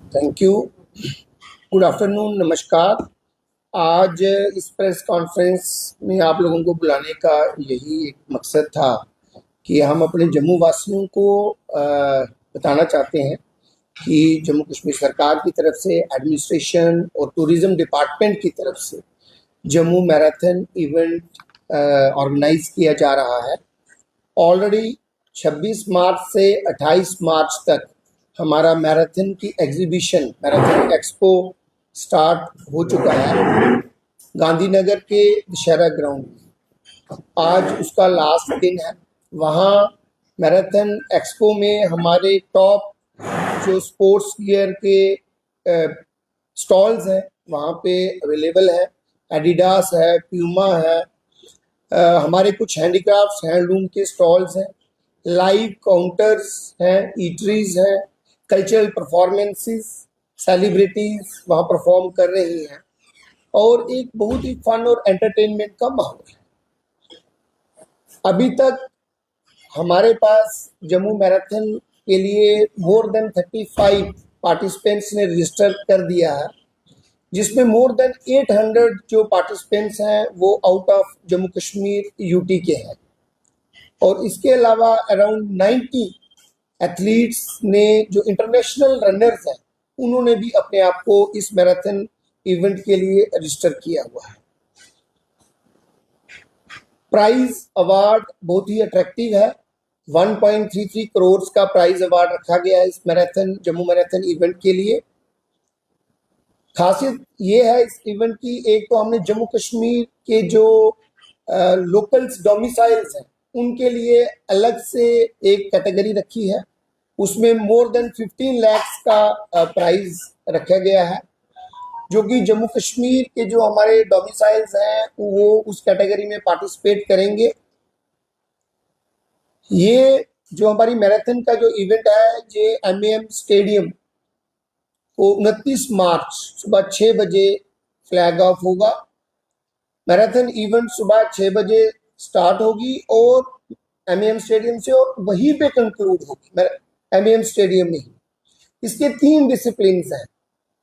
Thank you. Good afternoon, नमस्कार। आज इस प्रेस कॉन्फ्रेंस में आप लोगों को बुलाने का यही एक मकसद था कि हम अपने जम्मू वासियों को बताना चाहते हैं कि जम्मू कश्मीर सरकार की तरफ से, एडमिनिस्ट्रेशन और टूरिज़्म डिपार्टमेंट की तरफ से जम्मू मैराथन इवेंट ऑर्गेनाइज किया जा रहा है। ऑलरेडी 26 मार्च से 28 मार्च तक हमारा मैराथन की एग्जीबिशन, मैराथन एक्सपो स्टार्ट हो चुका है गांधीनगर के दशहरा ग्राउंड में। आज उसका लास्ट दिन है। वहाँ मैराथन एक्सपो में हमारे टॉप जो स्पोर्ट्स गियर के स्टॉल्स हैं वहाँ पे अवेलेबल है। एडिडास है, प्यूमा है, हमारे कुछ हैंडीक्राफ्ट्स, हैंडलूम के स्टॉल्स हैं, लाइव काउंटर्स हैं, ईटरीज हैं, कल्चरल परफॉर्मेंसेस, सेलिब्रिटीज वहाँ परफॉर्म कर रही हैं और एक बहुत ही फन और एंटरटेनमेंट का माहौल है। अभी तक हमारे पास जम्मू मैराथन के लिए मोर देन 35 पार्टिसिपेंट्स ने रजिस्टर कर दिया है, जिसमें मोर देन 800 जो पार्टिसिपेंट्स हैं वो out of Jammu Kashmir UT के हैं और इसके अलावा अराउंड 90 एथलीट्स ने जो इंटरनेशनल रनर्स हैं उन्होंने भी अपने आप को इस मैराथन इवेंट के लिए रजिस्टर किया हुआ है। प्राइज अवार्ड बहुत ही अट्रैक्टिव है। 1.33 करोड़ का प्राइज अवार्ड रखा गया है इस मैराथन, जम्मू मैराथन इवेंट के लिए। खासियत ये है इस इवेंट की, एक तो हमने जम्मू कश्मीर के जो लोकल्स डोमिसाइल्स हैं उनके लिए अलग से एक कैटेगरी रखी है। उसमें मोर देन 15 लाख का प्राइज रखा गया है, जो कि जम्मू कश्मीर के जो हमारे डोमिसाइल्स हैं वो उस कैटेगरी में पार्टिसिपेट करेंगे। ये जो हमारी मैराथन का जो इवेंट है ये एमएएम स्टेडियम को 29 मार्च सुबह 6 बजे फ्लैग ऑफ होगा। मैराथन इवेंट सुबह 6 बजे स्टार्ट होगी और एमएएम स्टेडियम से और वहीं पे कंक्लूड होगी, एमएएम स्टेडियम में ही। इसके 3 डिसिप्लिन हैं,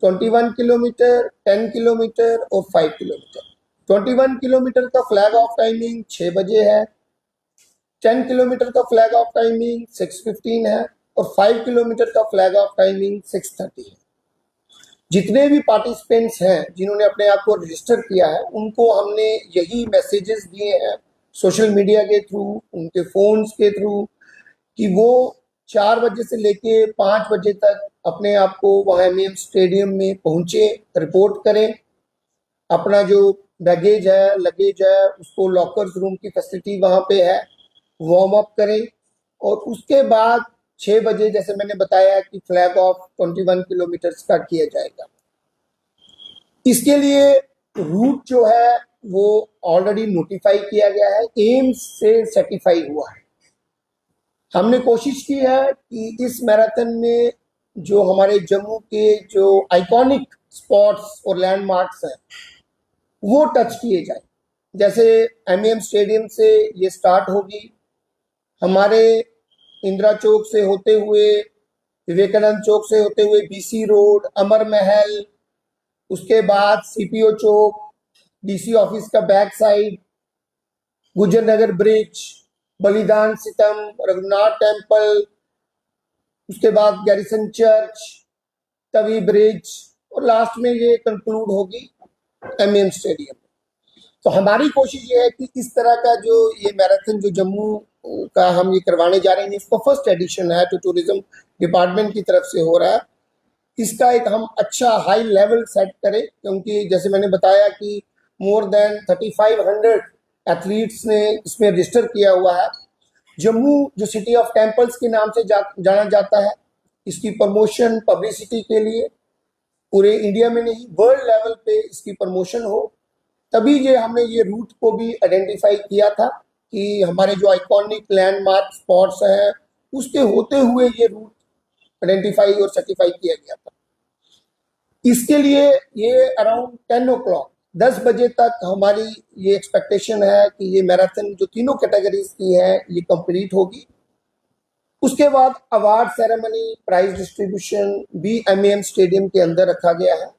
21 किलोमीटर, 10 किलोमीटर और 5 किलोमीटर। 21 किलोमीटर का फ्लैग ऑफ टाइमिंग 6 बजे है, 10 किलोमीटर का फ्लैग ऑफ टाइमिंग 6:15 है और 5 किलोमीटर का फ्लैग ऑफ टाइमिंग 6:30 है। जितने भी पार्टिसिपेंट्स हैं जिन्होंने अपने आप को रजिस्टर किया है उनको हमने यही मैसेजेस दिए हैं सोशल मीडिया के थ्रू, उनके फोन्स के थ्रू, कि वो 4 बजे से लेके 5 बजे तक अपने आप को वहाँ एमएएम स्टेडियम में पहुँचे, रिपोर्ट करें। अपना जो बैगेज है, लगेज है, उसको लॉकर्स रूम की फैसिलिटी वहाँ पे है, वार्म अप करें और उसके बाद 6 बजे जैसे मैंने बताया कि फ्लैग ऑफ 21 किलोमीटर का किया जाएगा। इसके लिए रूट जो है वो ऑलरेडी नोटिफाई किया गया है, एम्स से सर्टिफाई हुआ है। हमने कोशिश की है कि इस मैराथन में जो हमारे जम्मू के जो आइकॉनिक स्पॉट्स और लैंडमार्क्स हैं वो टच किए जाए। जैसे एमएएम स्टेडियम से ये स्टार्ट होगी, हमारे इंदिरा चौक से होते हुए, विवेकानंद चौक से होते हुए बीसी रोड, अमर महल, उसके बाद सीपीओ चौक, डीसी ऑफिस का बैक साइड, गुजर नगर ब्रिज, बलिदान सितम, रघुनाथ टेम्पल, उसके बाद गैरिसन चर्च, तवी ब्रिज और लास्ट में ये कंक्लूड होगी एमएएम स्टेडियम। तो हमारी कोशिश ये है कि इस तरह का जो ये मैराथन जो जम्मू का हम ये करवाने जा रहे हैं, इसका फर्स्ट एडिशन है जो टूरिज्म डिपार्टमेंट की तरफ से हो रहा है, इसका एक हम अच्छा हाई लेवल सेट करें, क्योंकि जैसे मैंने बताया कि मोर देन 3500 एथलीट्स ने इसमें रजिस्टर किया हुआ है। जम्मू जो सिटी ऑफ टेम्पल्स के नाम से जाना जाता है, इसकी प्रमोशन पब्लिसिटी के लिए पूरे इंडिया में नहीं वर्ल्ड लेवल पे इसकी प्रमोशन हो, तभी ये हमने ये रूट को भी आइडेंटिफाई किया था कि हमारे जो आइकॉनिक लैंडमार्क स्पॉट्स हैं उसके होते हुए ये रूट आइडेंटिफाई और सर्टिफाई किया गया था। इसके लिए ये अराउंड 10 बजे तक हमारी ये एक्सपेक्टेशन है कि ये मैराथन जो तीनों कैटेगरीज की है ये कंप्लीट होगी। उसके बाद अवार्ड सेरेमनी, प्राइज डिस्ट्रीब्यूशन भी एमएएम स्टेडियम के अंदर रखा गया है।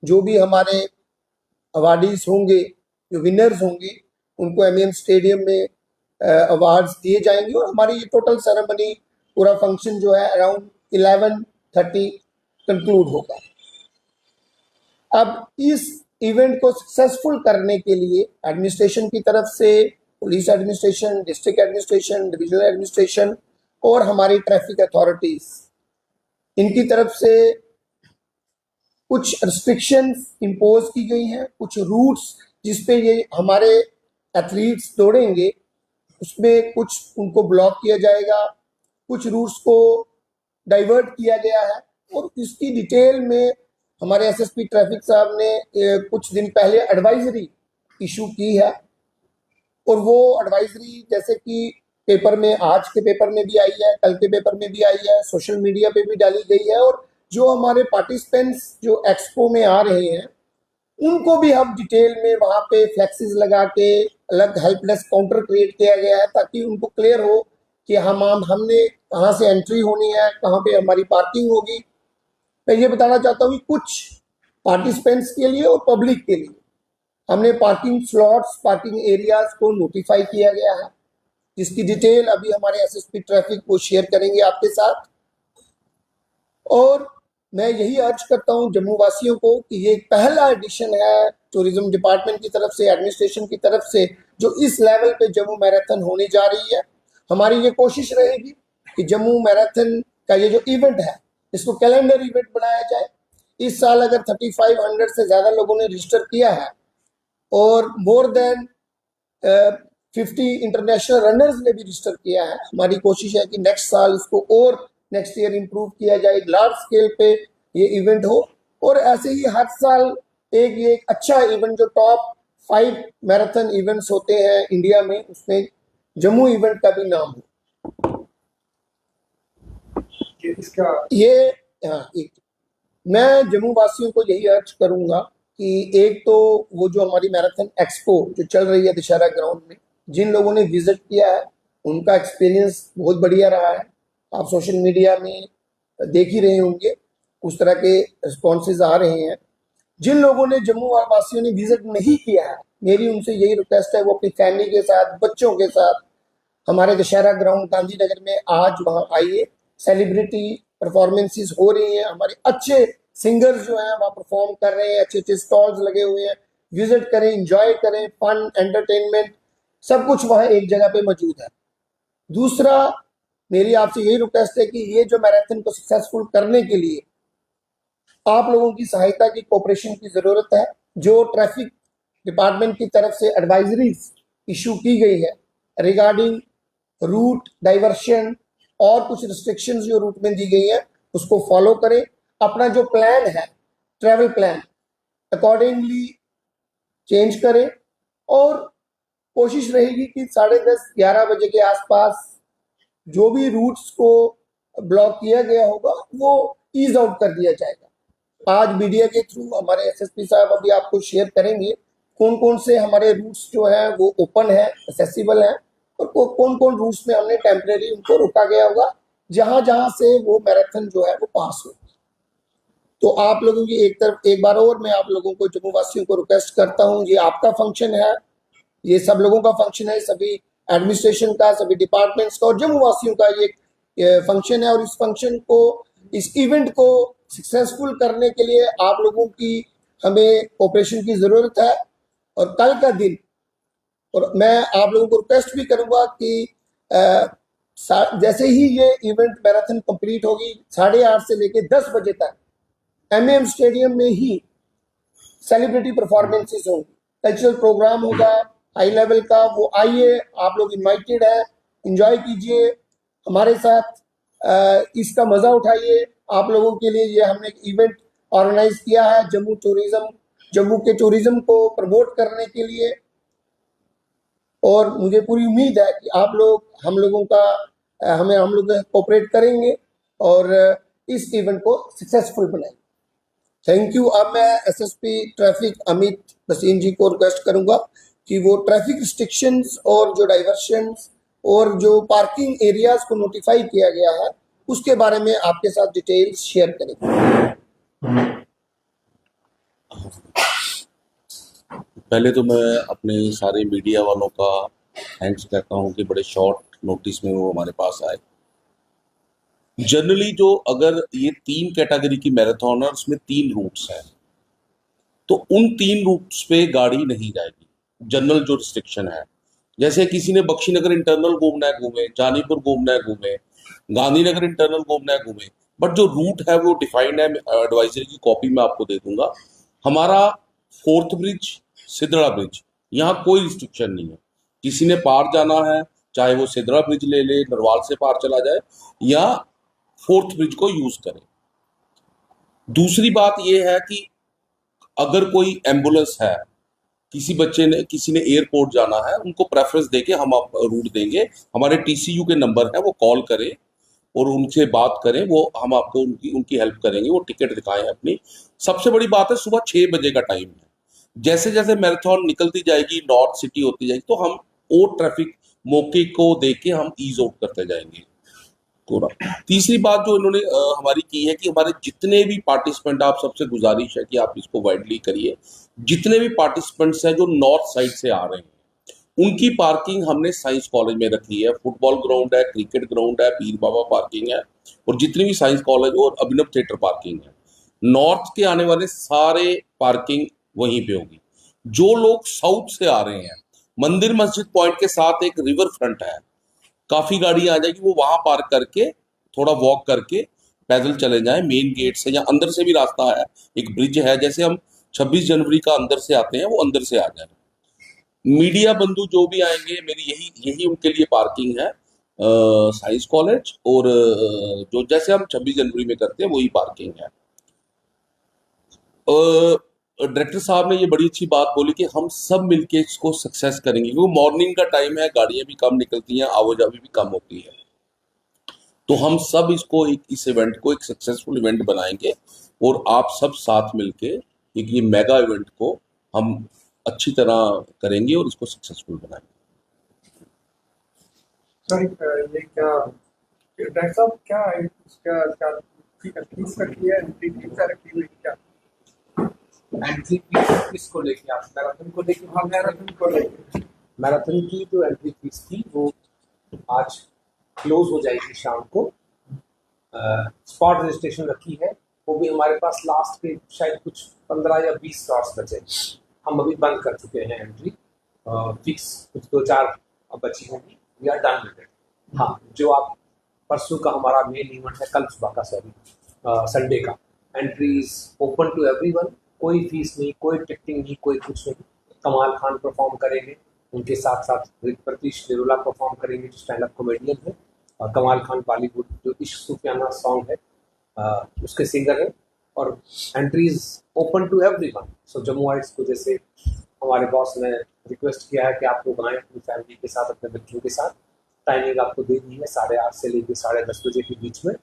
जो भी हमारे अवार्डीज होंगे, जो विनर्स होंगे, उनको एमएएम स्टेडियम में अवार्ड्स दिए जाएंगे और हमारी ये टोटल सेरेमनी, पूरा फंक्शन जो है अराउंड 11:30 कंक्लूड होगा। अब इस इवेंट को सक्सेसफुल करने के लिए एडमिनिस्ट्रेशन की तरफ से, police administration, district administration, divisional administration और हमारी ट्रैफिक अथॉरिटीज, इनकी तरफ से कुछ रिस्ट्रिक्शंस इम्पोज की गई हैं। कुछ रूट्स जिसपे ये हमारे एथलीट्स दौड़ेंगे, उसमें कुछ उनको ब्लॉक किया जाएगा, कुछ रूट्स को डाइवर्ट किया गया है और इसकी डिटेल में हमारे एसएसपी ट्रैफिक साहब ने कुछ दिन पहले एडवाइजरी इशू की है। और वो एडवाइजरी जैसे कि पेपर में, आज के पेपर में भी आई है, कल के पेपर में भी आई है, सोशल मीडिया पे भी डाली गई है और जो हमारे पार्टिसिपेंट्स जो एक्सपो में आ रहे हैं उनको भी हम डिटेल में वहाँ पे फ्लैक्सीज लगा के अलग हेल्प डेस्क काउंटर क्रिएट किया गया है ताकि उनको क्लियर हो कि हमने कहाँ से एंट्री होनी है, कहाँ पे हमारी पार्किंग होगी। मैं ये बताना चाहता हूँ कि कुछ पार्टिसिपेंट्स के लिए और पब्लिक के लिए हमने पार्किंग स्लॉट्स, पार्किंग एरियाज को नोटिफाई किया गया है, जिसकी डिटेल अभी हमारे एसएसपी ट्रैफिक को शेयर करेंगे आपके साथ। और मैं यही अर्ज करता हूं जम्मू वासियों को कि ये एक पहला एडिशन है टूरिज्म डिपार्टमेंट की तरफ से, एडमिनिस्ट्रेशन की तरफ से, जो इस लेवल पे जम्मू मैराथन होने जा रही है। हमारी ये कोशिश रहेगी कि जम्मू मैराथन का ये जो इवेंट है इसको कैलेंडर इवेंट बनाया जाए। इस साल अगर 3500 से ज्यादा लोगों ने रजिस्टर किया है और मोर देन 50 इंटरनेशनल रनर्स ने भी रजिस्टर किया है, हमारी कोशिश है कि नेक्स्ट साल इसको और नेक्स्ट ईयर इंप्रूव किया जाए, लार्ज स्केल पे ये इवेंट हो। और ऐसे ही हर साल एक अच्छा इवेंट, जो टॉप 5 मैराथन इवेंट्स होते हैं इंडिया में, उसमें जम्मू इवेंट का भी नाम हो। मैं जम्मू वासियों को यही अर्ज करूंगा कि एक तो वो जो हमारी मैराथन एक्सपो जो चल रही है दशहरा ग्राउंड में, जिन लोगों ने विजिट किया है उनका एक्सपीरियंस बहुत बढ़िया रहा है। आप सोशल मीडिया में देख ही रहे होंगे, उस तरह के रिस्पॉन्सेज आ रहे हैं। जिन लोगों ने, जम्मू वासियों ने विजिट नहीं किया है, मेरी उनसे यही रिक्वेस्ट है वो अपनी फैमिली के साथ, बच्चों के साथ हमारे दशहरा ग्राउंड गांधीनगर में आज वहां आइए। सेलिब्रिटी परफॉर्मेंसेस हो रही हैं, हमारे अच्छे सिंगर्स जो हैं वहाँ परफॉर्म कर रहे हैं, अच्छे अच्छे स्टॉल्स लगे हुए हैं। विजिट करें, एंजॉय करें, फन, एंटरटेनमेंट सब कुछ वहाँ एक जगह पे मौजूद है। दूसरा, मेरी आपसे यही रिक्वेस्ट है कि ये जो मैराथन को सक्सेसफुल करने के लिए आप लोगों की सहायता की, कोऑपरेशन की जरूरत है। जो ट्रैफिक डिपार्टमेंट की तरफ से एडवाइजरीज इशू की गई है रिगार्डिंग रूट डाइवर्शन और कुछ रिस्ट्रिक्शंस जो रूट में दी गई है, उसको फॉलो करें। अपना जो प्लान है, ट्रैवल प्लान, अकॉर्डिंगली चेंज करें और कोशिश रहेगी कि 10:30-11 बजे के आसपास जो भी रूट्स को ब्लॉक किया गया होगा वो ईज आउट कर दिया जाएगा। आज मीडिया के थ्रू हमारे एसएसपी साहब अभी आपको शेयर करेंगे कौन कौन से हमारे रूट्स जो है वो ओपन है, एक्सेसिबल है, और कौन कौन रूट्स में हमने टेम्परेरी उनको रोका गया होगा, जहां जहां से वो मैराथन जो है वो पास होगी। तो आप लोगों की एक बार और मैं आप लोगों को, जम्मू वासियों को रिक्वेस्ट करता हूं, ये आपका फंक्शन है, ये सब लोगों का फंक्शन है, सभी एडमिनिस्ट्रेशन का, सभी डिपार्टमेंट्स का और जम्मू वासियों का ये फंक्शन है। और इस फंक्शन को, इस इवेंट को सक्सेसफुल करने के लिए आप लोगों की हमें कोऑपरेशन की जरूरत है। और कल का दिन, और मैं आप लोगों को रिक्वेस्ट भी करूंगा कि जैसे ही ये इवेंट मैराथन कंप्लीट होगी, 8:30 से लेकर 10 बजे तक एमएएम स्टेडियम में ही सेलिब्रिटी परफॉर्मेंसेस होंगी, कल्चरल प्रोग्राम होगा हाई लेवल का, वो आइए, आप लोग इनवाइटेड है, एंजॉय कीजिए हमारे साथ, इसका मजा उठाइए। आप लोगों के लिए ये हमने एक इवेंट ऑर्गेनाइज किया है जम्मू के टूरिज्म को प्रमोट करने के लिए। और मुझे पूरी उम्मीद है कि आप लोग हम लोग कोऑपरेट करेंगे और इस इवेंट को सक्सेसफुल बनाएंगे। Thank you. अब मैं एसएसपी ट्रैफिक अमित भसीन जी को रिक्वेस्ट करूंगा कि वो ट्रैफिक रिस्ट्रिक्शंस और जो डाइवर्शंस और जो पार्किंग एरियाज को नोटिफाई किया गया है उसके बारे में आपके साथ डिटेल्स शेयर करेंगे। पहले तो मैं अपने सारे मीडिया वालों का थैंक्स कहता हूँ कि बड़े शॉर्ट नोटिस में वो हमारे पास आए। जनरली जो अगर ये 3 कैटेगरी की मैराथन है, उसमें 3 रूट्स हैं, तो उन 3 रूट्स पे गाड़ी नहीं जाएगी। जनरल जो रिस्ट्रिक्शन है, जैसे किसी ने बख्शीनगर इंटरनल घूमना है घूमे, जानीपुर घूमना है घूमे, गांधीनगर इंटरनल घूमना है घूमे, बट जो रूट है वो डिफाइंड है। एडवाइजरी की कॉपी मैं आपको दे दूंगा। हमारा फोर्थ ब्रिज, सिद्रा ब्रिज, यहाँ कोई रिस्ट्रिक्शन नहीं है। किसी ने पार जाना है, चाहे वो सिद्रा ब्रिज ले ले, नरवाल से पार चला जाए, या फोर्थ ब्रिज को यूज करे। दूसरी बात यह है कि अगर कोई एम्बुलेंस है, किसी ने एयरपोर्ट जाना है, उनको प्रेफरेंस देके हम आप रूट देंगे। हमारे टीसीयू के नंबर है, वो कॉल करें और उनसे बात करें, वो हम आपको उनकी उनकी हेल्प करेंगे, वो टिकट दिखाएं अपनी। सबसे बड़ी बात है, सुबह 6 बजे का टाइम है। जैसे जैसे मैराथन निकलती जाएगी, नॉर्थ सिटी होती जाएगी, तो हम और ट्रैफिक मौके को देख के हम ईज आउट करते जाएंगे पूरा। तीसरी बात जो इन्होंने हमारी की है कि हमारे जितने भी पार्टिसिपेंट, आप सबसे गुजारिश है कि आप इसको वाइडली करिए, जितने भी पार्टिसिपेंट्स हैं जो नॉर्थ साइड से आ रहे हैं, उनकी पार्किंग हमने साइंस कॉलेज में रखी है। फुटबॉल ग्राउंड है, क्रिकेट ग्राउंड है, पीर बाबा पार्किंग है, और जितनी भी साइंस कॉलेज और अभिनव थिएटर पार्किंग है, नॉर्थ के आने वाले सारे पार्किंग वहीं पे होगी। जो लोग साउथ से आ रहे हैं, मंदिर मस्जिद पॉइंट के साथ एक रिवर फ्रंट है, काफी गाड़ी आ जाएगी, वो वहां पार्क करके थोड़ा वॉक करके पैदल चले जाएं मेन गेट से, या अंदर से भी रास्ता है, एक ब्रिज है, जैसे हम 26 जनवरी का अंदर से आते हैं, वो अंदर से आ जाए। मीडिया बंधु जो भी आएंगे, मेरी यही यही उनके लिए पार्किंग है, साइंस कॉलेज, और जो जैसे हम 26 जनवरी में करते हैं वही पार्किंग है। डायरेक्टर साहब ने ये बड़ी अच्छी बात बोली कि हम सब मिलके इसको सक्सेस करेंगे, क्योंकि मॉर्निंग का टाइम है, गाड़ियां भी कम निकलती हैं, आवाजाही भी कम होती है, तो हम सब इसको इस इवेंट को एक सक्सेसफुल इवेंट बनाएंगे, और आप सब साथ मिलके एक ये मेगा इवेंट को हम अच्छी तरह करेंगे और इसको सक्सेसफुल बनाएंगे। सर ये क्या डॉक्टर साहब, क्या है इसका क्या फीस रखी है, एंट्री फीस रखी हुई क्या? एंट्री फीस किसको लेके, आप मैराथन को लेके? हाँ, मैराथन को लेके। मैराथन की जो एंट्री फीस थी वो आज क्लोज हो जाएगी शाम को। स्पॉट रजिस्ट्रेशन रखी है, वो भी हमारे पास लास्ट के शायद कुछ 15 या 20 स्लॉट्स बचे, हम अभी बंद कर चुके हैं एंट्री। फिक्स कुछ 2-4 अब बची होंगी, we are done with it. हाँ, जो आप परसों का हमारा मेन इवेंट है, कल सुबह का, सॉरी संडे का, entry is open to everyone, कोई फीस नहीं, कोई टिकटिंग नहीं, कोई कुछ नहीं। कमाल खान परफॉर्म करेंगे, उनके साथ साथ प्रतीश निरोला परफॉर्म करेंगे, जो स्टैंड अप कॉमेडियन है। कमाल खान बॉलीवुड जो इश्क सूफियाना सॉन्ग है उसके सिंगर है, और एंट्रीज ओपन टू एवरीवन। सो जम्मू आइट्स को जैसे हमारे बॉस ने रिक्वेस्ट किया है कि आप लोग आएँ अपनी फैमिली के साथ, अपने बच्चों के साथ, टाइमिंग आपको दे दी है 8:30 से लेकर 10:30 बजे के बीच में,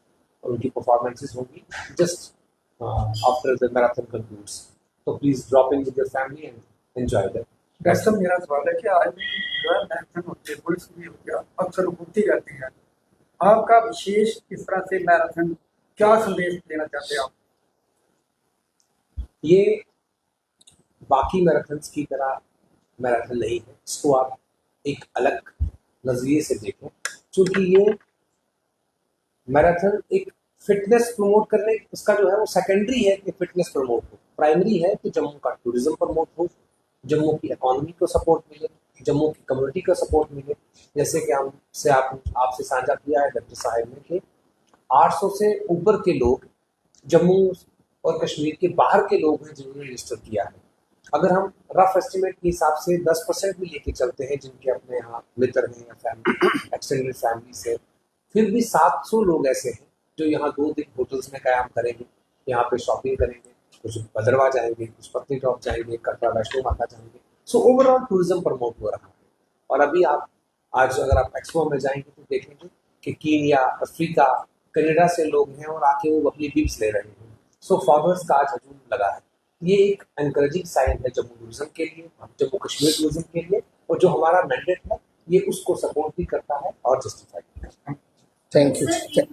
और उनकी परफॉर्मेंसेज होंगी just after the marathon concludes. तो please drop in with your family and enjoy that. Doctor साहब, मेरा सवाल है कि आज भी जो है मैराथन होती है, पुलिस भी होती है, अक्सर होती रहती है, आपका विशेष किस तरह से मैराथन, क्या संदेश देना चाहते हैं आप? ये बाकी मैराथन्स की तरह मैराथन नहीं है, इसको आप एक अलग नजरिए से देखें, क्योंकि ये मैराथन एक फिटनेस प्रमोट करने, इसका जो है वो सेकेंडरी है कि फिटनेस प्रमोट हो, प्राइमरी है कि जम्मू का टूरिज्म प्रमोट हो, जम्मू की इकोनॉमी को सपोर्ट मिले, जम्मू की कम्युनिटी को सपोर्ट मिले। जैसे कि आपसे साझा किया है डॉक्टर साहब ने कि 800 से ऊपर के लोग जम्मू और कश्मीर के बाहर के लोग हैं जिन्होंने रजिस्टर किया है। अगर हम रफ एस्टिमेट के हिसाब से 10% भी लेके चलते हैं जिनके अपने यहाँ मित्र हैं या फैमिली, एक्सटेंडेड फैमिली से, फिर भी 700 लोग ऐसे हैं जो यहाँ 2 दिन होटल्स में क़याम करेंगे, यहाँ पे शॉपिंग करेंगे, कुछ भद्रवाह जाएंगे, कुछ पत्नी टॉप जाएंगे, कटरा वैष्णो माता जाएंगे। सो ओवरऑल टूरिज्म प्रमोट हो रहा है। और अभी आप आज अगर आप एक्सपो में जाएंगे तो देखेंगे कि कीनिया, अफ्रीका, कनाडा से लोग हैं और आके वो अपनी टिप्स ले रहे हैं। सो फॉरवर्ड्स का आज हजूम लगा है। ये एक एनकरेजिंग साइन है जम्मू टूरिज्म के लिए, जम्मू कश्मीर टूरिज्म के लिए, और जो हमारा मैंडेट है ये उसको सपोर्ट भी करता है और जस्टिफाई भी करता है। Thank you.